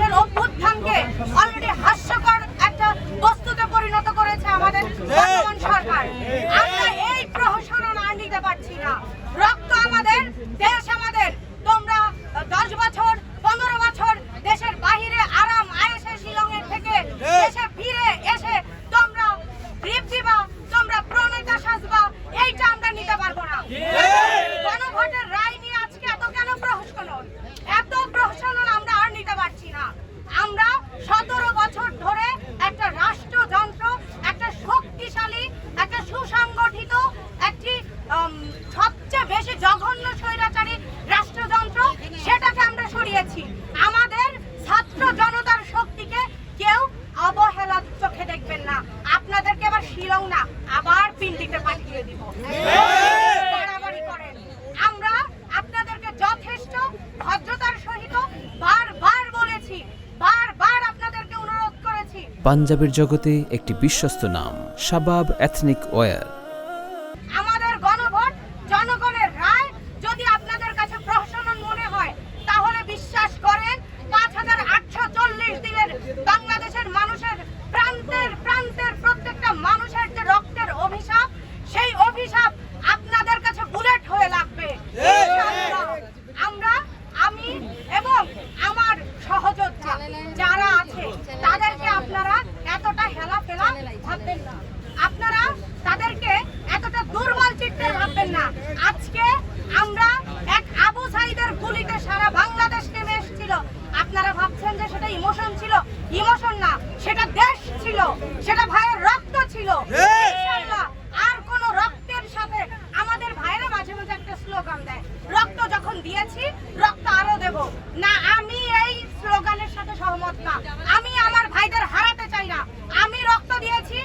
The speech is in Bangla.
মানুষের অভ্যুত্থানকে অলরেডি হাস্যকর একটা বস্তুতে পরিণত করেছে আমাদের বর্তমান সরকার। আমরা এই প্রহসন আর নিতে পারছি না। রক্ত আমাদের, দেশ আমাদের। তোমরা 10 বছর 15 বছর দেশের বাহিরে আরাম আয়েশে শিলংয়ের থেকে দেশে ফিরে এসে তোমরা রিপ দিবা, তোমরা প্রণেতা সাজবা, এইটা আমরা নিতে পারবো না। গণভোটের রায় নিয়ে আজকে এত কেন প্রহসন? এত প্রহসন আমরা আর নিতে পারছি না। আমরা 17 বছর ধরে একটা রাষ্ট্রযন্ত্র, একটা শক্তিশালী, একটা সুসংগঠিত, একটি সবচেয়ে বেশি জঘন্য স্বৈরাচারী রাষ্ট্রযন্ত্র, সেটাকে আমরা সরিয়েছি। আমাদের ছাত্র জনতার শক্তিকে কেউ অবহেলার চোখে দেখবেন না। আপনাদেরকে আবার শিলং না, আবার পিন্ডিতে পাঠিয়ে দিব। বাড়াবাড়ি করেন। আমরা আপনাদেরকে যথেষ্ট ভদ্রতার সহিত বারবার বলেছি, বারবার আপনাদেরকে অনুরোধ করেছি। পাঞ্জাবের জগতে একটি বিশ্বস্ত নাম, শাবাব এথনিক ওয়্যার। আমাদের গণভোট, জনগণের রায় যদি আপনাদের কাছে প্রহসন মনে হয়, তাহলে বিশ্বাস করেন 5840 দিনের বাংলাদেশের মানুষের প্রান্তের প্রান্তের প্রত্যেকটা মানুষের যে রক্তের অভিশাপ, সেই অভিশাপ আপনাদের কাছে বুলেট হয়ে লাগবে। আমি এবং আমার সহযোদ্ধা যারা আছে তাদেরকে আপনারা এতটা হেলাফেলা ভাববেন না, আপনারা তাদেরকে এতটা দুর্বল চিত্তে ভাববেন না। আজকে আমরা এক আবু সাইদের গুলিতে সারা বাংলাদেশ নেমে এসেছিল। আপনারা ভাবছেন যে সেটা ইমোশন ছিল? ইমোশন না, সেটা দেশ ছিল, সেটা ভাইয়ের রক্ত ছিল। ইনশাআল্লাহ আর কোন রক্তের সাথে আমাদের ভাইয়েরা মাঝে মাঝে একটা স্লোগান দেয়, রক্ত যখন দিয়েছি রক্ত আরো দেব না। আমি এই স্লোগানের সাথে সহমত না। আমি আমার ভাইদের হারাতে চাই না। আমি রক্ত দিয়েছি,